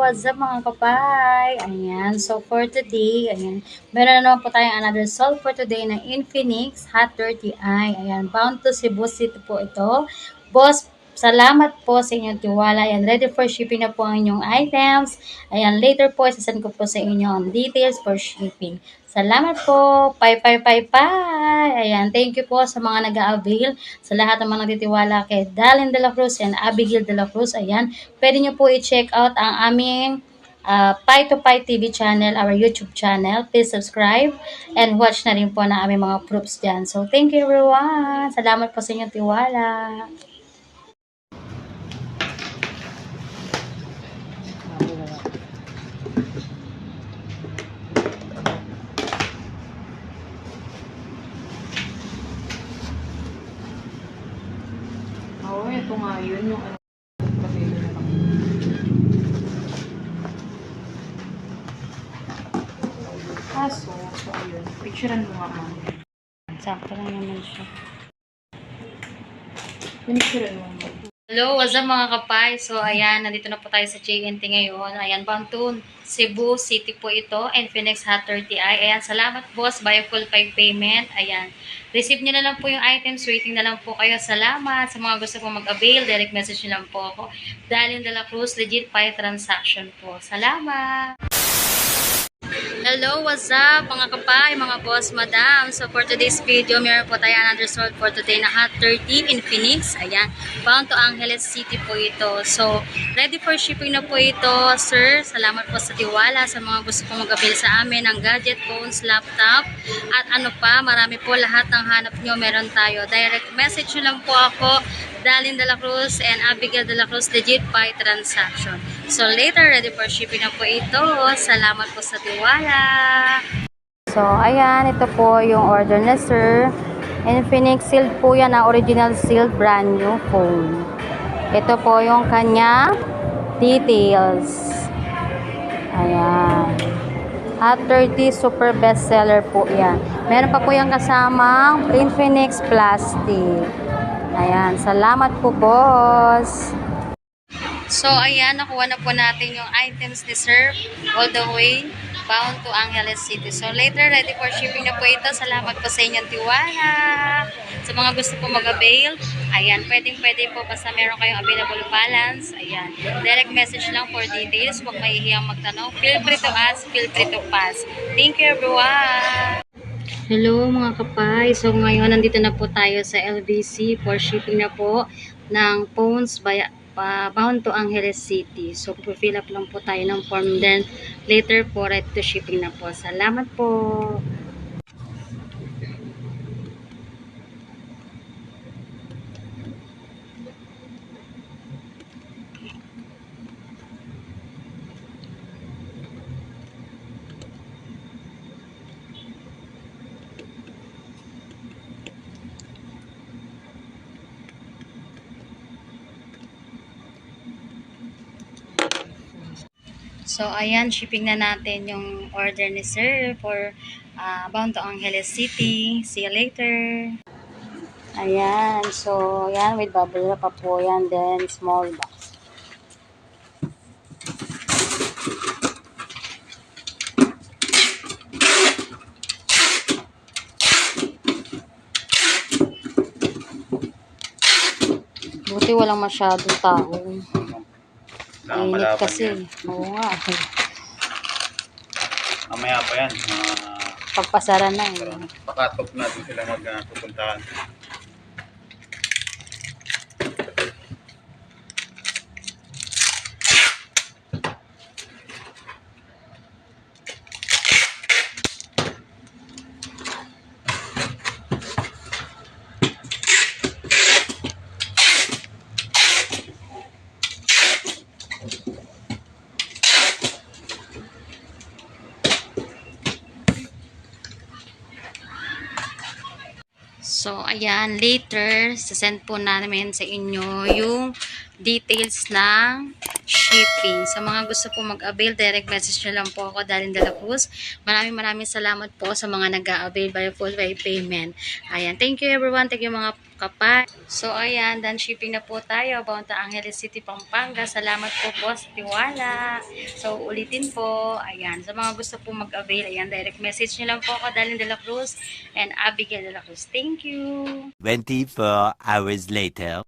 what's up mga kapay? Ayan, so for today, ayan, meron na naman po tayong another solve for today na Infinix Hot 30i. Ayan, bound to Cebu City po ito. Boss, salamat po sa inyong tiwala. Ayan, ready for shipping na po ang inyong items. Ayan, later po, isasend ko po sa inyo ang details for shipping. Salamat po. Bye. Ayan, thank you po sa mga nag-a-avail, sa lahat ng mga nagtitiwala kay Dalin de la Cruz and Abigail de la Cruz. Ayan, pwede nyo po i-check out ang aming Pi to Pi TV channel, our YouTube channel. Please subscribe and watch na rin po na aming mga proofs dyan. So, thank you everyone. Salamat po sa inyong tiwala. Oo, ito nga yun, yung ano, kabilo na lang. So ayun, picturean mo nga ma'am. Sakto lang naman siya. Picturean mo ma'am. Hello, what's up mga kapay? So, ayan, nandito na po tayo sa JNT ngayon. Ayan, bound Cebu City po ito, Infinix Hot 30i. Ayan, salamat boss, by full payment. Ayan, receive nyo na lang po yung items, waiting na lang po kayo. Salamat sa mga gusto pong mag-avail, direct message nyo lang po ako. Dalin de la Cruz, legit Pi transaction po. Salamat! Hello, what's up mga kapay, mga boss, madam. So for today's video, meron po tayo another sold for today na Hot 30 in Phoenix. Ayan, bound to Angeles City po ito. So, ready for shipping na po ito, sir. Salamat po sa tiwala sa mga gusto pong mag-avail sa amin ng gadget, phones, laptop, at ano pa, marami po lahat ng hanap nyo, meron tayo. Direct message nyo lang po ako, Dalin de la Cruz and Abigail de la Cruz, legit Pi transaction. So later, ready for shipping na po ito. Salamat po sa tiwala. So ayan, ito po yung order na sir. Infinix sealed po yan, na original sealed brand new phone. Ito po yung kanya details. Ayan. Hot 30 super best seller po yan. Meron pa po yung kasamang Infinix plastic. Ayan, salamat po boss. So ayan, nakuha na po natin yung items ni sir all the way bound to Angeles City. So later, ready for shipping na po ito. Salamat po sa inyong tiwala. Sa mga gusto po mag-avail, ayan, pwede po basta meron kayong available balance. Ayan, direct message lang for details. Huwag mahihiyang magtanong. Feel free to ask, feel free to pass. Thank you everyone! Hello mga kapay. So ngayon nandito na po tayo sa LBC for shipping na po ng phones bound to Angeles City. So fill up lang po tayo ng form, then later po right to shipping na po. Salamat po. So, ayan, shipping na natin yung order ni sir for bound to Angeles City. See you later. Ayan, so, ayan, with bubble wrap pa po yan, then small box. Buti walang masyadong tao. Init kasi. Oo nga. Mamaya pa yan. Pagpasara na eh. Pakatop natin sila magpupuntahan. So, ayan, later, sasend po namin sa inyo yung details ng shipping. Sa mga gusto po mag-avail, direct message nyo lang po ako, Darlene De La Cruz. Maraming salamat po sa mga nag-a-avail by full by payment. Ayan, thank you everyone. Thank you mga kapay. So, ayan, done shipping na po tayo. Bound to Angeles City, Pampanga. Salamat po po sa tiwala. So, ulitin po. Ayan, sa mga gusto po mag-avail, ayan, direct message nyo lang po ako, Darlene De La Cruz and Abigail De La Cruz. Thank you. 24 hours later.